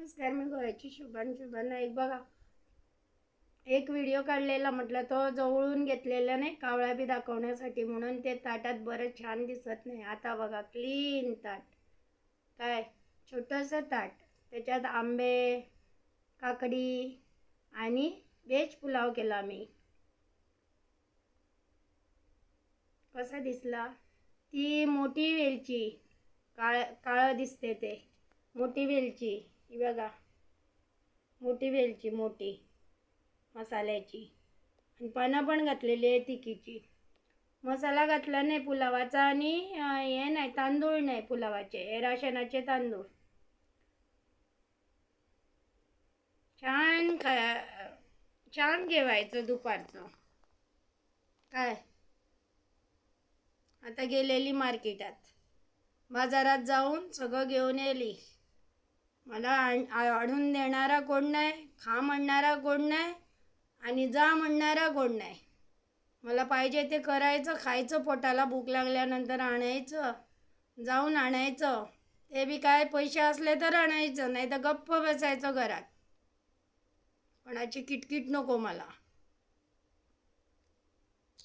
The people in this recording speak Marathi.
नमस्कार, मी गोव्याची शुभान नाईक. बघा, एक व्हिडिओ काढलेला, म्हटलं तो जवळून घेतलेला नाही, कावळा बी दाखवण्यासाठी, म्हणून ते ताटात बरं छान दिसत नाही. आता बघा, क्लीन ताट, काय छोटंसं ताट, त्याच्यात आंबे, काकडी आणि व्हेज पुलाव केला मी. कसा दिसला? ती मोठी वेलची, काळं दिसते ते, मोठी वेलची ही बघा, मोठी वेलची, मोठी मसाल्याची, आणि पानं पण घातलेली आहे तिखीची. मसाला घातला नाही पुलावाचा, आणि हे नाही, तांदूळ नाही पुलावाचे, हे राशनाचे तांदूळ. छान जेवायचं दुपारचं. काय आता गेलेली मार्केटात, बाजारात जाऊन सगळं घेऊन येली. मला आणून देणारा कोण नाही, खा म्हणणारा कोण नाही, आणि जा म्हणणारा कोण नाही. मला पाहिजे ते करायचं, खायचं, पोटाला भूक लागल्यानंतर आणायचं, जाऊन आणायचं. ते बी काय पैसे असले तर आणायचं, नाही तर गप्प बसायचं घरात. कोणाची किटकिट नको मला.